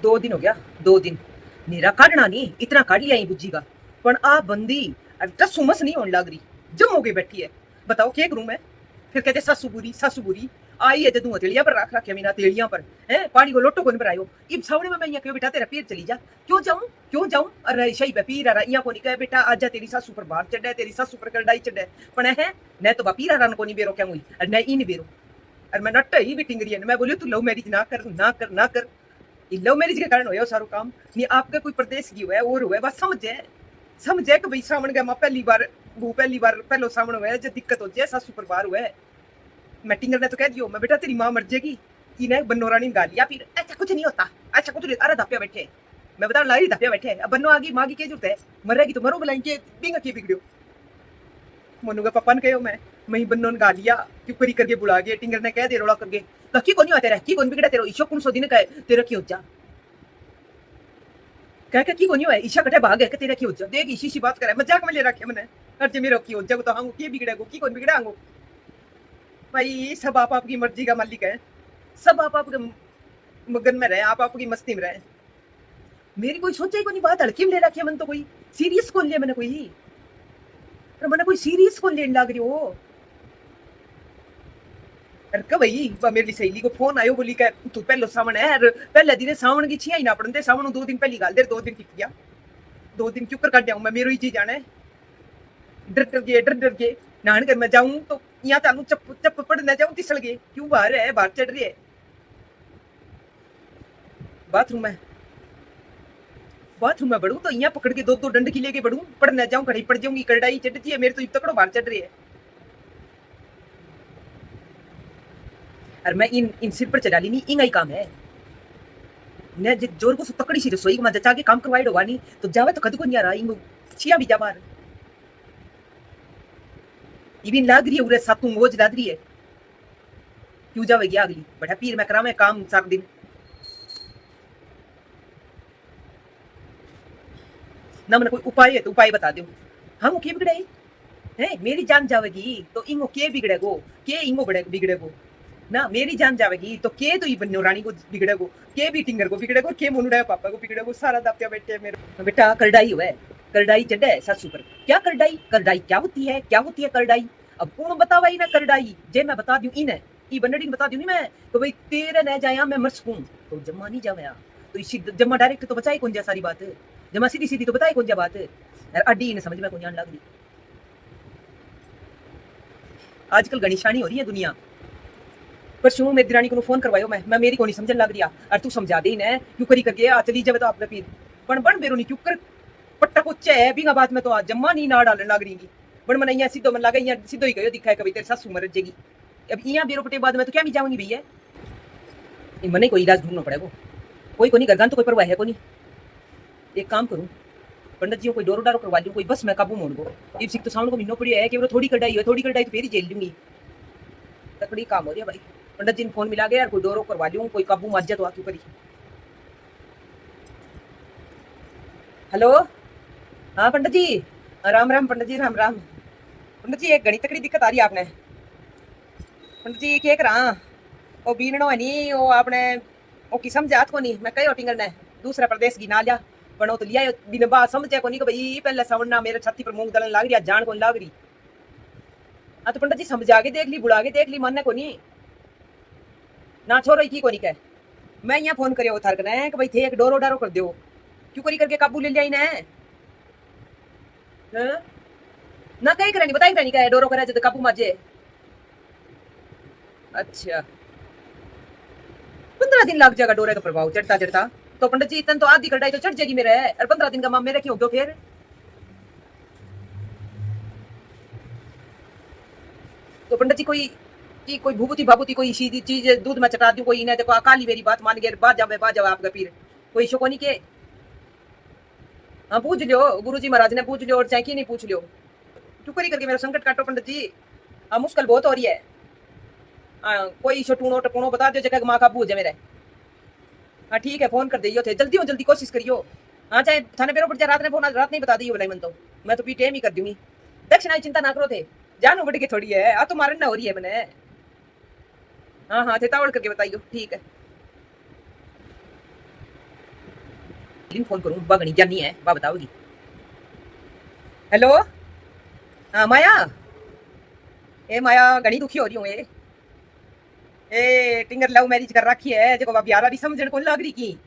2 दिन हो गया, 2 दिन मेरा काढ़ना नहीं इतना काढ़ लिया ही बुज्जी का। पण आ बंदी अब सुमस नहीं होने लग रही, जम हो गई बैठी है। बताओ क्या करूं मैं? फिर कहते सासू बुरी आई है जदू हथेलिया पर रख रखे मीना हथेलियां पर है पानी को लोटो कौन भरायो। इब सावणे में मैं यहाँ क्यों बेटा तेरा पीर चली जा, क्यों जाऊं अरे सही पीर आ यहाँ को नहीं कहे बेटा आजा तेरी सासू पर बाहर चढ़े तेरी सासू पर करडाई चढ़े। पण है न तो पीर आ को नहीं बेरो क्या हुई और न इन बेरो और मैं नट ही भी टिंगरी है। मैं बोलियो तू लव मैरिज ना कर ना कर ना कर। ये लव मैरिज के कारण हो सारो काम नहीं आपका कोई प्रदेश की हुआ है और हुआ है बस समझे कि भाई सामने गया मां पहली बार पहलो सामने हुआ है जो दिक्कत होती है सासू पर बाहर हुआ है। मैं टिंगर ने तो कह दियो मैं बेटा तेरी मां मर जाएगी इन्हें बन्नो रानी गा लिया फिर ऐसा कुछ नहीं होता अच्छा कुछ नहीं अरे धप्पिया बैठे मैं बता लाई धप्पिया बैठे अब बन्नो आगी मागी के जरूरत है मरेगी तो मरो बुलाएंगे बिंगा के बिगड़ो मनु का पापा ने कहो मैं बन्नो ने गा लिया क्यों करी करके बुला गए टिंगर ने कह दे रोड़ा करके तो की कोनी तेरा की कोन बिगड़ा तेरा ईशो 100 दिन कहे तेरा की हो जा कह के की कोनी है ईशा कटे भाग है कि तेरा की हो जा देख ईशी बात करे मजाक में ले रखे मैंने अर्जे मेरे की हो जा तो हांगो की बिगड़ेगो की कोन बिगड़ा हांगो भाई सब आप आपकी मर्जी का मालिक है सब आप आपके मगन में रहे आप आपकी मस्ती में रहे मेरी कोई सोचा ही को नहीं बात हल्की में ले रखी है मन तो कोई सीरियस कौन लिया मैंने कोई मैंने कोई सीरियस कौन लेने लग रही हो अरे कब भाई मेरी सहेली को फोन आयो बोली का तू पहले सावन है पहले दिन सावन की छिया ही ना पड़ते सावन 2 दिन पहली गाल दे 2 दिन की किया 2 दिन क्यों कर काट जाऊं मैं मेरो ही चीज जाने डर के नहान कर मैं जाऊं तो यहाँ चालू चप पड़ न जाऊं तिसल गए क्यों बाहर चढ़ रही है बाथरूम में बढ़ू तो यहाँ पकड़ के 2 डंड की लेके बढ़ू पड़ न जाऊं कढ़ाई पड़ जाऊंगी कढ़ाई चढ़ती है मेरे तो तकड़ो बाहर चढ़ रही है और मैं इन सिर पर चढ़ा ली नहीं इंगा ही काम है ने जोर को तकड़ी सी रसोई में जचा के काम करवाई डोगा नहीं तो जावे तो कद को नहीं आ रहा इंगो छिया भी जा बाहर इबिन लाग रही है उरे सातू मोज लाग रही है क्यों जावेगी अगली बड़ा पीर मैं करावे काम सारा दिन ना मैंने कोई उपाय है तो उपाय बता दो हम के बिगड़े है मेरी जान जावेगी तो इंगो के बिगड़ेगो के इंगो बिगड़ेगो ना मेरी जान जावेगी तो के तो बन्नो रानी को बिगड़ेगो के भी टिंगर को बिगड़ेगो के मोनुड़ा पापा को बिगड़ेगो सारा दापिया बैठे मेरे बेटा करडाई हुआ है करडाई चढ़े सासू पर क्या करडाई करडाई क्या होती है करडाई अब कौन बतावा ही ना करडाई जे मैं बता दूं इन्हें ई बनड़ी बता दूं नहीं मैं तो भाई तेरे न जाया मैं मर सकूं तो जम्मा नहीं जावया तो इसी जम्मा डायरेक्ट तो बचाई कौन जा सारी बात जमा सीधी तो बताए कौन जा बात अड्डी ने समझ में कौन जान लग रही आजकल गणिशानी हो रही है दुनिया पर शू मेरी दिरानी को फोन करवायो मैं मेरी को नहीं समझन लग रहा और तू समझा दे ना क्यों करी करके आ चली जावे तो आपका पीर बन बेरो नहीं क्यों कर पट्टा पोचे है बिंगा बात में तो आज जम्मा नहीं ना डालने लग रही बन मन यहाँ सीधो मन लगा यहाँ सीधो ही गयो दिखाए कभी तेरे सासू मर जाएगी अब यहाँ बेरो पटे बाद में तो क्या भी जाऊंगी भैया मने कोई इलाज ढूंढना पड़ेगा कोई को नहीं गरगान तो कोई परवाह है को नहीं एक काम करूं पंडित जी कोई डोरो डारो करवा लूं कोई बस मैं काबू मोड़ को इब सिख तो सामने को मिनो पड़ी है कि वो थोड़ी कटाई है थोड़ी कटाई तो फिर ही झेल लूंगी तकड़ी काम हो रही है भाई पंडित जी ने फोन मिला गया यार कोई डोरो करवा लूं कोई काबू माजा तो आके करी हेलो हाँ पंडित जी राम पंडित जी राम पंडित जी एक घनी तकड़ी दिक्कत आ रही है आपने पंडित जी क्या करा वो बीननो है नहीं वो आपने वो की समझात को नहीं मैं कही टिंगर ने दूसरा प्रदेश की ना लिया बनो तो लिया दिन बाद समझे को नहीं कि भाई पहले सवरना मेरे छाती पर मूंग दलन लाग रही जान को लाग रही हाँ तो पंडित जी समझा के देख ली बुला के देख ली मानने को नहीं ना छोरो की को नहीं कह मैं यहाँ फोन करियो थार कने कि भाई थे एक डोरो डारो कर दो क्यों करी करके काबू ले लिया इन्हें ना कहीं करेंगे बताई नहीं कहे डोरो करे तो काबू माजे अच्छा 15 दिन लग जाएगा डोरे का प्रभाव चढ़ता तो पंडित जी इतन तो आधी कटाई तो चढ़ जाएगी मेरे और 15 दिन का माम मेरे क्यों फिर तो पंडित जी कोई भूभूति भाभूति कोई सीधी चीज दूध में चटा दूं कोई इन्हें देखो काली मेरी बात मान गए बात जावे आपका पीर कोई शो को नहीं के हाँ पूछ लियो गुरुजी महाराज ने पूछ लियो और चाहे की नहीं पूछ लियो क्यों करी करके मेरा संकट काटो पंडित जी हाँ मुश्किल बहुत हो रही है हाँ कोई टूणो टपूणो बता दो जगह माँ काबू हो जाए मेरे हाँ ठीक है फोन कर दियो थे जल्दी कोशिश करियो हाँ चाहे थाने पेरो पड़ जाए रात नहीं बता दी बोला मन तो मैं तो पीटीएम ही कर दूंगी दक्षिणा चिंता ना करो थे जानो बढ़ के थोड़ी है आ तो मारना हो रही है मैंने हाँ थे तावड़ करके बताइयो ठीक है इन फोन करूं बगनी जानी है बा बताओगी। हेलो। हाँ माया। ए माया घनी दुखी हो रही हूँ ए टिंगर लव मैरिज कर रखी है देखो बाबी यार समझण कौन लग रही की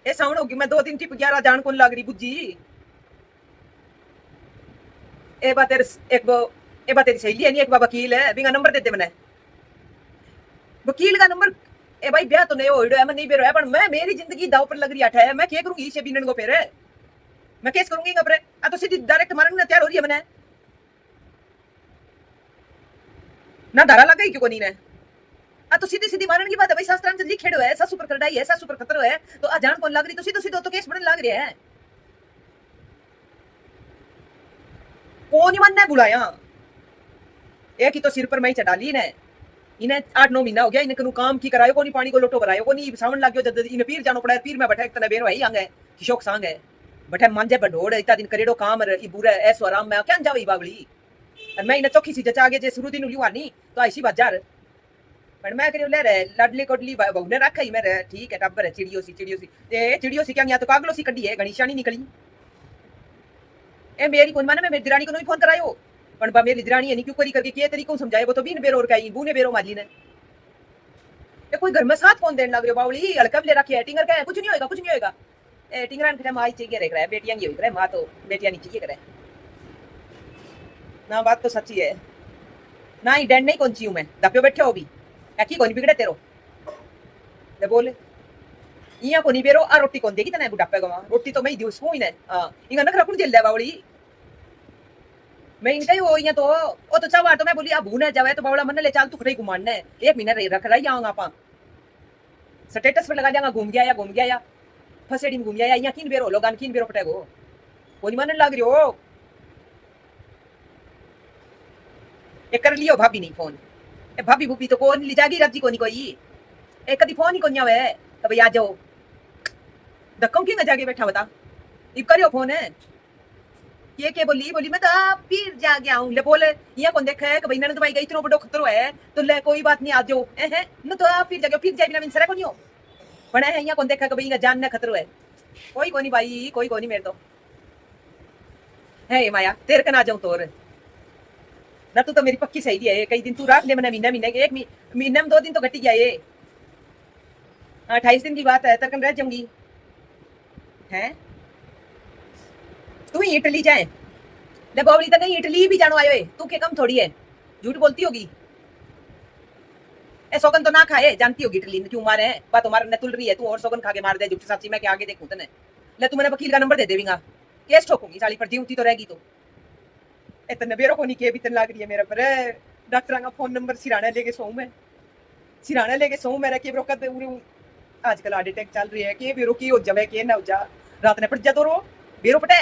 ए साउंड होगी मैं 2 दिन टिप 11 जान कौन लग रही बुज्जी ए बा तेरे एक वो ए बा तेरी सहेली है नहीं एक बा वकील है बिंगा नंबर दे दे मैंने वकील का नंबर। ए भाई ब्याह तो नहीं हो है मैं नहीं बेरो है पर मैं मेरी जिंदगी दाव पर लग रही है मैं क्या करूंगी इसे बिनन को फेरे मैं केस करूंगी कब रे आ तो सीधी डायरेक्ट मारने ना तैयार हो रही है मैंने ना धारा लग गई क्यों नहीं ने आ तो सीधी सीधी मारने की बात है भाई शास्त्रांत लिखे है सासू पर करडाई है सासू पर खतरो है तो आ जान कौन लग रही तो सीधो सीधो तो केस बनने लग रही है कौन मन ने बुलाया एक ही तो सिर पर मैं चढ़ा ली ने इन्हें 8-9 महीना हो गया इन्हें काम की करायो कोनी पानी को लोटो भरायो कोनी सावन लग गयो जद इन्हें पीर जानो पड़ा पीर में बैठे एक तने बेरो है आंगे किशोक सांग है बैठे मांजे बडोड़ इतना दिन करेड़ो काम ई बुरा ऐसो आराम में क्या जावे बावली और मैं इन्हें चौकी सी जचा आगे जे शुरू दिन लिवानी तो ऐसी बाजार पर मैं करियो ले रे लाडली कोडली बहुने रखा ही मेरे ठीक है टब्बर है चिड़ियो सी क्या तो कागलो सी कड्डी है गणेशानी निकली ए मेरी कौन माने मैं मेरी दिरानी को नहीं फोन करायो पण बा मेरी दिरानी है नहीं क्यों करी करके के तरीकों समझाए वो तो बीन बेरो और कहीं बूने बेरो माली ने ये कोई घर में साथ कौन देने लग रहे बावली हड़कब ले रखी है टिंगर का है कुछ नहीं होएगा ए टिंगरान के माई चाहिए रे करे बेटियां की करे मां तो बेटियां नहीं चाहिए करे ना बात तो सच्ची है ना ही डैड नहीं कौन ची हूं मैं दपियो बैठे हो भी की कौन बिगड़े तेरो ले बोले इया को नहीं बेरो आ रोटी कौन देगी तने बुढ़ापे गवा रोटी तो मैं दियो सो ही ने हां इंगा नखरा कुन जेल ले बावली मैं इनका ही वो यहाँ तो ओ तो चावा तो मैं बोली अब भूने जावे तो बावला मन ले चाल तू खड़े घुमान ने 1 महीना रख रही आऊंगा आपा स्टेटस पे लगा जाऊंगा घूम गया या फसेड़ी में घूम गया यहाँ किन बेरो लोगान किन बेरो पटेगो कोनी मन लग रही हो ए कर लियो भाभी नहीं फोन ए भाभी भूपी तो कौन ली जागी रजी कोनी कोई ए कदी फोन ही कोनी आवे तब आ जाओ धक्कों की जाके बैठा बता इब करियो फोन है के बोली मैं तो फिर जा गया हूं ले बोले ये कौन देखा है कि भाई ननद भाई गई इतना बड़ो खतरो है तो ले कोई बात नहीं आ जाओ है न तो आप फिर जाए बिना मिन सरे को नहीं हो बना है यहाँ कौन देखा कि भाई जान ने खतरो है कोई कोनी भाई कोई कोनी मेरे तो है माया तेरे का ना जाऊं तोर ना तू तो मेरी पक्की सहेली है कई दिन तू रात ले महीना एक महीने में 2 दिन तो घटी गया ये 28 दिन की बात है तरकन रह जाऊंगी है तू ही इटली जाए ले बावली तो नहीं इटली भी जानो आयो है तू के कम थोड़ी है झूठ बोलती होगी ए सोगन तो ना खाए जानती होगी इटली क्यों मारे है बात तुम्हारे न तुल रही है तू और सोगन खा के मार दे झूठ सच्ची मैं क्या आगे देखूं तने ले तू मैंने वकील का नंबर दे देवींगा केस ठोकूंगी साली पर जीवती तो रहेगी तो इतने बेरो को नहीं के भी तन लाग रही है मेरे पर डॉक्टर का फोन नंबर सिराना लेके सो मेरा के ब्रो कर आजकल हार्ट अटैक चल रही है के बेरो की हो जावे के ना हो जा रात ने पट जा तो रो बेरो पटे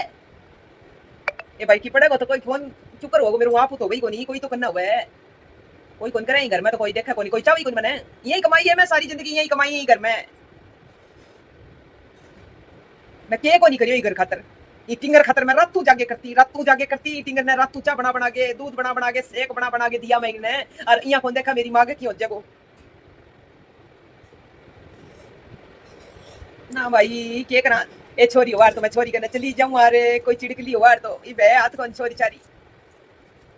ए भाई की पड़ेगा तो कोई फोन चुकर होगा मेरे वहां तो गई को नहीं कोई तो करना हुआ है कोई कौन करे घर में तो कोई देखा कोई चावी कोई मने यही कमाई है मैं सारी जिंदगी यही कमाई है घर में मैं के को नहीं करियो घर खातर ये टिंगर खातर मैं रातू जाके करती टिंगर ने रातू चा बना के दूध बना के सेक बना के दिया मैं इन्हें और यहाँ कौन देखा मेरी माँ के क्यों जगो ना भाई के करा ए छोरी वार तो मैं छोरी करने चली जाऊं अरे कोई चिड़कली वार तो ये बे हाथ कौन छोरी चारी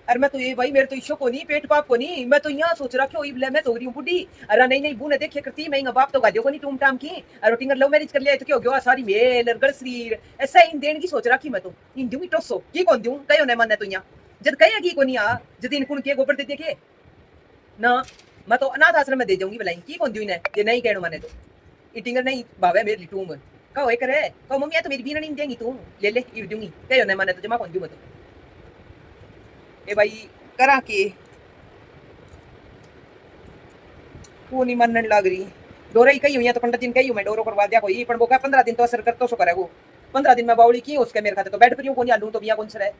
अरे मैं तो ये भाई मेरे तो इशो को नहीं पेट पाप को नहीं मैं तो यहाँ सोच रहा क्यों इबले मैं तो रही हूं बुढ़ी अरे नहीं बूने देखे करती मैं बाप तो गादियों को नहीं टूम टाम की अरे टिंगर लव मैरिज कर लिया तो क्या हो गया सारी मेल अरगड़ शरीर ऐसा इन देने की सोच रखी मैं तो इन दूंगी टोसो की कौन दूं कयो ने मन तो यहाँ जब कहेगी को नहीं आ जब इन कुन के गोबर दे देखे ना मैं तो अनाथ आश्रम में दे जाऊंगी भलाई की कौन दूं इन्हें ये नहीं कहनो माने तो ई टिंगर नहीं भावे मेरी टूम कहो एक करे कहो मम्मी तो मेरी बीना नहीं देंगी तू ले ले ये दूंगी कयो ने माने तो जमा कौन दूं मैं तो ए भाई करा के वो नहीं मनन लग रही डोरे ही कही हुई है तो 15 दिन कही हूं मैं डोरो करवा दिया कोई पण वो का 15 दिन तो असर कर तो सो करे वो 15 दिन में बावली की उसके मेरे खाते तो बेड पर यूं कोनी आलू तो बिया कौन से रहे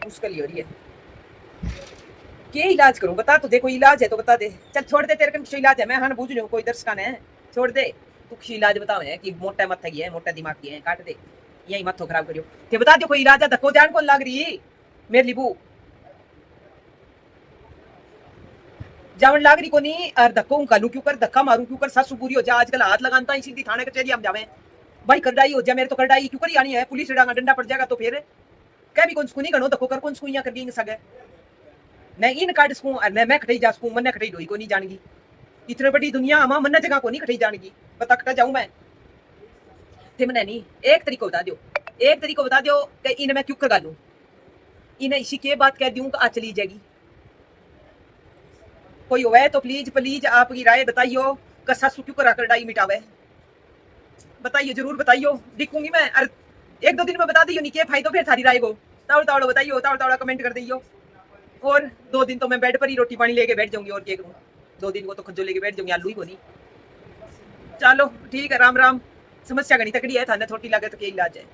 उसके लिए हो रही है के इलाज करूं बता तो देखो इलाज है तो बता दे चल छोड़ दे तेरे कन इलाज है मैं हां बूझ लूं कोई दर्शका ने छोड़ दे तू कुछ इलाज बतावे कि मोटा मत है मोटा दिमाग की है काट दे यही मत खराब करियो ते बता दो कोई इलाज है धक्को जान कौन लाग रही मेरे लिबू जावन लाग रही को नहीं और धक्को कालू क्यों कर, धक्का मारू क्यों कर, सासू बुरी हो जा, आजकल हाथ लगाता ही सीधी थाने कचहरी हम जावे भाई, करडाई हो जा मेरे तो करडाई क्यों करी आनी है, पुलिस डांगा डंडा पड़ जाएगा तो फिर कह भी कौन सुनी गणो धक्को कर कौन सुइया कर दी सगे न इन काट सकूं और न मैं खटई जा सकूं, मन खटई ढोई को नहीं जानगी, इतने बड़ी दुनिया हमा मन जगह को नहीं खटई जानगी, बता कटा जाऊं मैं थे मैंने नहीं। एक तरीको बता दो, एक तरीको बता दो कि इन मैं क्यों कर गालू, इन्हें इसी के बात कह दूं कि आज चली जाएगी, कोई हो तो प्लीज प्लीज आपकी राय बताइयो कि सासू क्यों करा कर डाई मिटावे, बताइए जरूर बताइयो, दिखूंगी मैं। अरे एक दो दिन में बता दियो नहीं के फायदो फिर थारी राय को तावड़ तावड़ बताइयो, तावड़ तावड़ा कमेंट कर दियो। और 2 दिन तो मैं बेड पर ही रोटी पानी लेके बैठ जाऊंगी, और क्या करूं, 2 दिन को तो खज्जो लेके बैठ जाऊंगी, आलू ही को नहीं। चलो ठीक है, राम राम। समस्या घनी तकड़ी है, थाने थोड़ी लागत के इलाज है।